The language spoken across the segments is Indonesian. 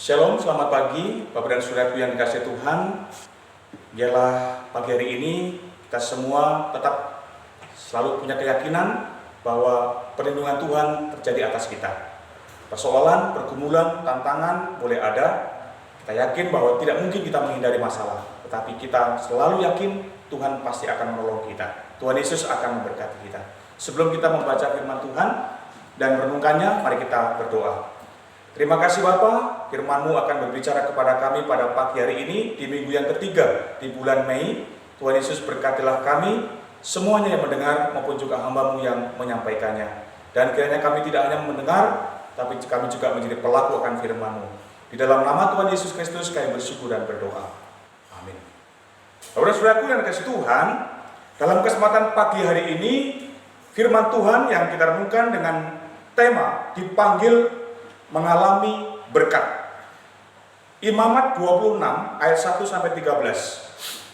Shalom, selamat pagi Bapak dan Saudaraku yang dikasihi Tuhan. Biarlah pagi hari ini kita semua tetap selalu punya keyakinan bahwa perlindungan Tuhan terjadi atas kita. Persoalan, pergumulan, tantangan boleh ada. Kita yakin bahwa tidak mungkin kita menghindari masalah, tetapi kita selalu yakin Tuhan pasti akan menolong kita. Tuhan Yesus akan memberkati kita. Sebelum kita membaca firman Tuhan dan merenungkannya, mari kita berdoa. Terima kasih Bapa, firman-Mu akan berbicara kepada kami pada pagi hari ini di minggu yang ketiga di bulan Mei. Tuhan Yesus berkatilah kami, semuanya yang mendengar maupun juga hamba-Mu yang menyampaikannya. Dan kiranya kami tidak hanya mendengar, tapi kami juga menjadi pelaku akan firman-Mu. Di dalam nama Tuhan Yesus Kristus kami bersyukur dan berdoa. Amin. Saudara-saudaraku yang dikasihi Tuhan, dalam kesempatan pagi hari ini, firman Tuhan yang kita renungkan dengan tema dipanggil mengalami berkat. Imamat 26 ayat 1-13.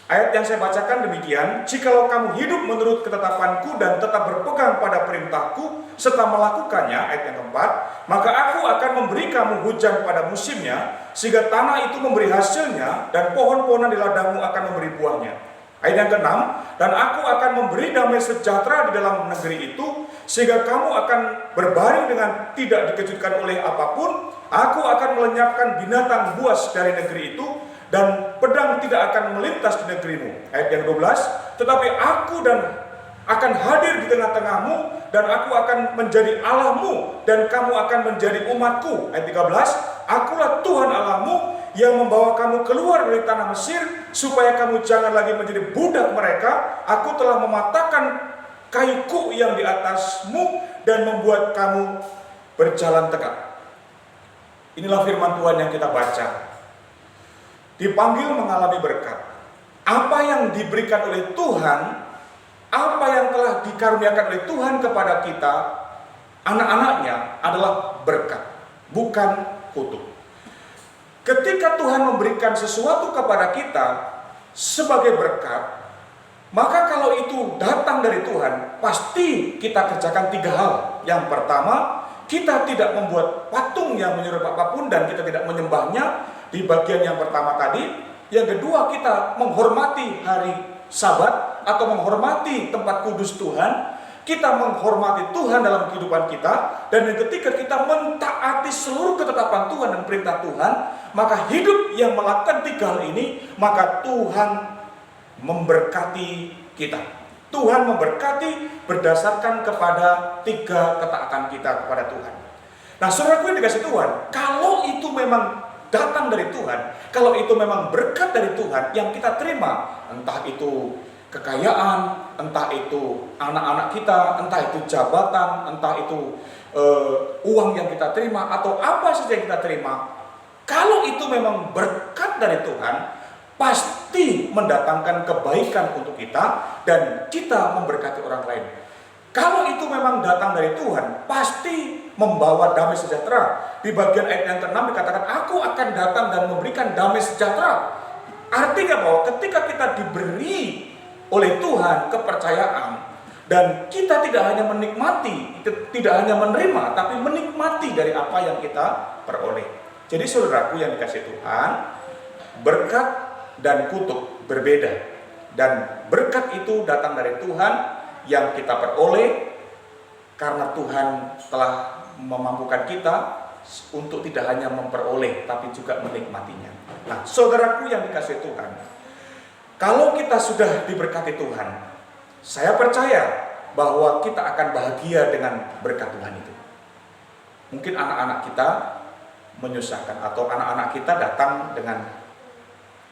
Ayat yang saya bacakan demikian, "Jikalau kamu hidup menurut ketetapanku dan tetap berpegang pada perintahku serta melakukannya," ayat yang keempat, "maka aku akan memberi kamu hujan pada musimnya, sehingga tanah itu memberi hasilnya dan pohon-pohonan di ladangmu akan memberi buahnya." Ayat yang keenam, "Dan aku akan memberi damai sejahtera di dalam negeri itu, sehingga kamu akan berbaring dengan tidak dikejutkan oleh apapun. Aku akan melenyapkan binatang buas dari negeri itu, dan pedang tidak akan melintas di negerimu." Ayat yang 12, "Tetapi aku akan hadir di tengah-tengahmu, dan aku akan menjadi Allahmu, dan kamu akan menjadi umatku." Ayat 13, "Akulah Tuhan Allahmu yang membawa kamu keluar dari tanah Mesir, supaya kamu jangan lagi menjadi budak mereka. Aku telah mematahkan kayu yang di atasmu dan membuat kamu berjalan tegak." Inilah firman Tuhan yang kita baca. Dipanggil mengalami berkat. Apa yang diberikan oleh Tuhan, apa yang telah dikaruniakan oleh Tuhan kepada kita, anak-anaknya, adalah berkat, bukan kutuk. Ketika Tuhan memberikan sesuatu kepada kita sebagai berkat, maka kalau itu datang dari Tuhan, pasti kita kerjakan 3 hal. Yang pertama, kita tidak membuat patung yang menyerupai apapun dan kita tidak menyembahnya di bagian yang pertama tadi. Yang kedua, kita menghormati hari Sabat atau menghormati tempat kudus Tuhan. Kita menghormati Tuhan dalam kehidupan kita. Dan yang ketiga, kita mentaati seluruh ketetapan Tuhan dan perintah Tuhan. Maka hidup yang melakukan 3 hal ini, maka Tuhan memberkati kita. Tuhan memberkati berdasarkan kepada 3 ketaatan kita kepada Tuhan. Nah, saudaraku yang dikasihi Tuhan, kalau itu memang datang dari Tuhan, kalau itu memang berkat dari Tuhan yang kita terima, entah itu kekayaan, entah itu anak-anak kita, entah itu jabatan, entah itu uang yang kita terima, atau apa saja yang kita terima, kalau itu memang berkat dari Tuhan, pasti mendatangkan kebaikan untuk kita dan kita memberkati orang lain. Kalau itu memang datang dari Tuhan, pasti membawa damai sejahtera. Di bagian ayat yang ke-6 dikatakan, "Aku akan datang dan memberikan damai sejahtera." Artinya bahwa ketika kita diberi oleh Tuhan kepercayaan, dan kita tidak hanya menikmati, tidak hanya menerima, tapi menikmati dari apa yang kita peroleh. Jadi saudaraku yang dikasihi Tuhan, berkat dan kutuk berbeda. Dan berkat itu datang dari Tuhan yang kita peroleh karena Tuhan telah memampukan kita untuk tidak hanya memperoleh, tapi juga menikmatinya. Nah, saudaraku yang dikasihi Tuhan, kalau kita sudah diberkati Tuhan, saya percaya bahwa kita akan bahagia dengan berkat Tuhan itu. Mungkin anak-anak kita menyusahkan, atau anak-anak kita datang dengan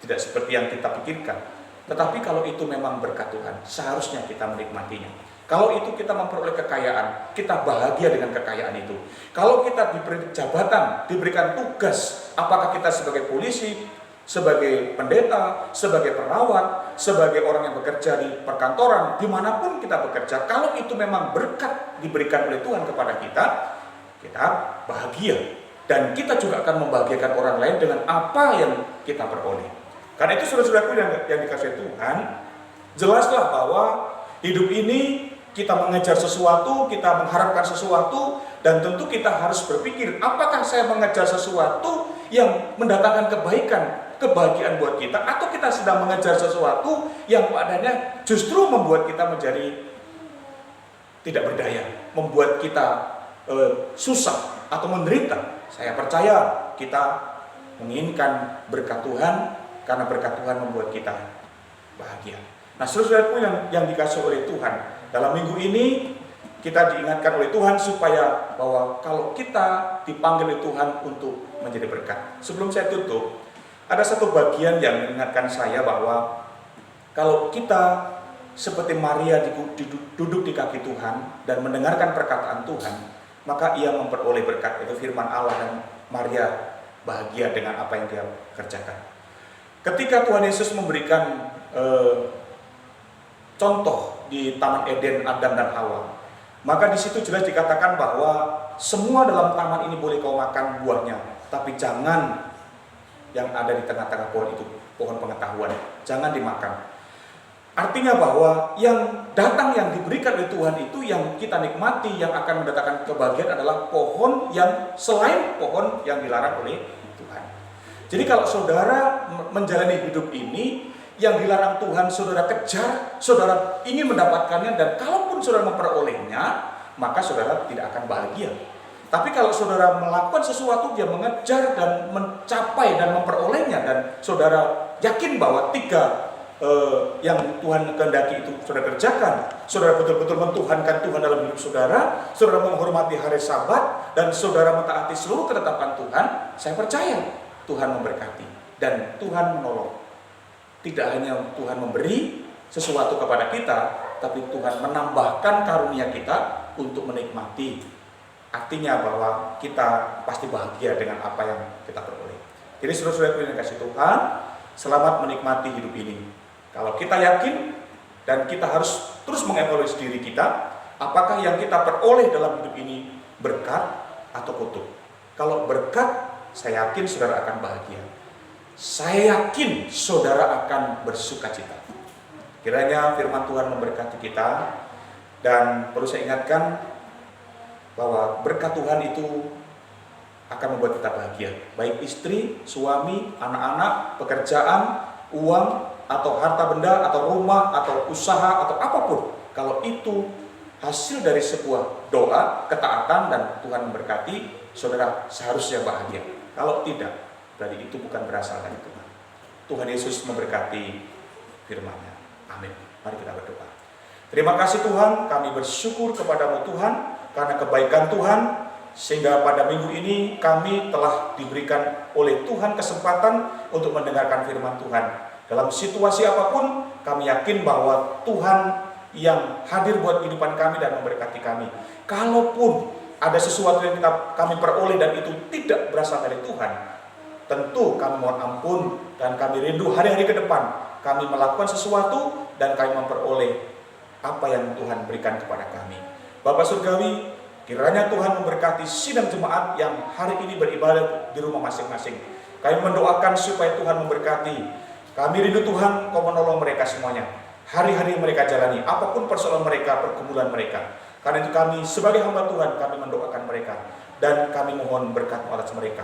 tidak seperti yang kita pikirkan. Tetapi kalau itu memang berkat Tuhan, seharusnya kita menikmatinya. Kalau itu kita memperoleh kekayaan, kita bahagia dengan kekayaan itu. Kalau kita diberi jabatan, diberikan tugas, apakah kita sebagai polisi, sebagai pendeta, sebagai perawat, sebagai orang yang bekerja di perkantoran, dimanapun kita bekerja, kalau itu memang berkat diberikan oleh Tuhan kepada kita, kita bahagia. Dan kita juga akan membahagiakan orang lain dengan apa yang kita peroleh. Karena itu saudara-saudaraku yang dikasihi Tuhan, jelaslah bahwa hidup ini kita mengejar sesuatu, kita mengharapkan sesuatu, dan tentu kita harus berpikir, apakah saya mengejar sesuatu yang mendatangkan kebaikan, kebahagiaan buat kita, atau kita sedang mengejar sesuatu yang padanya justru membuat kita menjadi tidak berdaya, membuat kita susah atau menderita. Saya percaya kita menginginkan berkat Tuhan, karena berkat Tuhan membuat kita bahagia. Nah, saudaraku yang dikasih oleh Tuhan, dalam minggu ini kita diingatkan oleh Tuhan supaya bahwa kalau kita dipanggil oleh Tuhan untuk menjadi berkat. Sebelum saya tutup, ada satu bagian yang mengingatkan saya bahwa kalau kita seperti Maria duduk di kaki Tuhan dan mendengarkan perkataan Tuhan, maka ia memperoleh berkat, itu firman Allah, dan Maria bahagia dengan apa yang dia kerjakan. Ketika Tuhan Yesus memberikan contoh di Taman Eden Adam dan Hawa, maka di situ jelas dikatakan bahwa semua dalam taman ini boleh kau makan buahnya, tapi jangan yang ada di tengah-tengah pohon itu, pohon pengetahuan, jangan dimakan. Artinya bahwa yang datang, yang diberikan oleh Tuhan itu, yang kita nikmati, yang akan mendatangkan kebahagiaan adalah pohon yang selain pohon yang dilarang oleh Tuhan. Jadi kalau saudara menjalani hidup ini, yang dilarang Tuhan saudara kejar, saudara ingin mendapatkannya, dan kalaupun saudara memperolehnya, maka saudara tidak akan bahagia. Tapi kalau saudara melakukan sesuatu, dia mengejar dan mencapai dan memperolehnya, dan saudara yakin bahwa tiga yang Tuhan kehendaki itu saudara kerjakan, saudara betul-betul mentuhankan Tuhan dalam hidup saudara, saudara menghormati hari Sabat, dan saudara mentaati seluruh ketetapan Tuhan, saya percaya Tuhan memberkati dan Tuhan menolong. Tidak hanya Tuhan memberi sesuatu kepada kita, tapi Tuhan menambahkan karunia kita untuk menikmati. Artinya bahwa kita pasti bahagia dengan apa yang kita peroleh. Jadi saudara-saudara yang kasih Tuhan, selamat menikmati hidup ini. Kalau kita yakin, dan kita harus terus mengevaluasi diri kita, apakah yang kita peroleh dalam hidup ini berkat atau kutuk. Kalau berkat, saya yakin saudara akan bahagia. Saya yakin saudara akan bersukacita. Kiranya firman Tuhan memberkati kita, dan perlu saya ingatkan bahwa berkat Tuhan itu akan membuat kita bahagia. Baik istri, suami, anak-anak, pekerjaan, uang, atau harta benda, atau rumah, atau usaha, atau apapun. Kalau itu hasil dari sebuah doa, ketaatan, dan Tuhan memberkati, saudara seharusnya bahagia. Kalau tidak, berarti itu bukan berasal dari Tuhan. Tuhan Yesus memberkati firman-Nya. Amin. Mari kita berdoa. Terima kasih Tuhan, kami bersyukur kepadamu Tuhan, karena kebaikan Tuhan, sehingga pada minggu ini kami telah diberikan oleh Tuhan kesempatan untuk mendengarkan firman Tuhan. Dalam situasi apapun, kami yakin bahwa Tuhan yang hadir buat kehidupan kami dan memberkati kami. Kalaupun ada sesuatu yang kami peroleh dan itu tidak berasal dari Tuhan, tentu kami mohon ampun, dan kami rindu hari-hari ke depan kami melakukan sesuatu dan kami memperoleh apa yang Tuhan berikan kepada kami. Bapak Surgawi, kiranya Tuhan memberkati sidang jemaat yang hari ini beribadah di rumah masing-masing. Kami mendoakan supaya Tuhan memberkati. Kami rindu Tuhan, Kau menolong mereka semuanya. Hari-hari yang mereka jalani, apapun persoalan mereka, pergumulan mereka. Karena itu kami sebagai hamba Tuhan, kami mendoakan mereka. Dan kami mohon berkat-Mu atas mereka.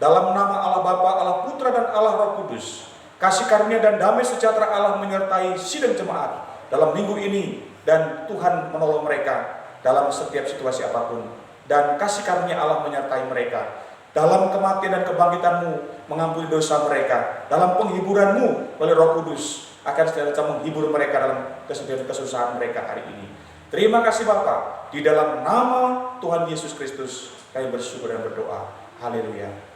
Dalam nama Allah Bapa, Allah Putra, dan Allah Roh Kudus, kasih karunia dan damai sejahtera Allah menyertai sidang jemaat dalam minggu ini. Dan Tuhan menolong mereka dalam setiap situasi apapun. Dan kasih karunia Allah menyertai mereka. Dalam kematian dan kebangkitan-Mu, mengampuni dosa mereka. Dalam penghiburan-Mu oleh Roh Kudus, akan senantiasa menghibur mereka dalam kesedihan kesusahan mereka hari ini. Terima kasih Bapa. Di dalam nama Tuhan Yesus Kristus, kami bersyukur dan berdoa. Haleluya.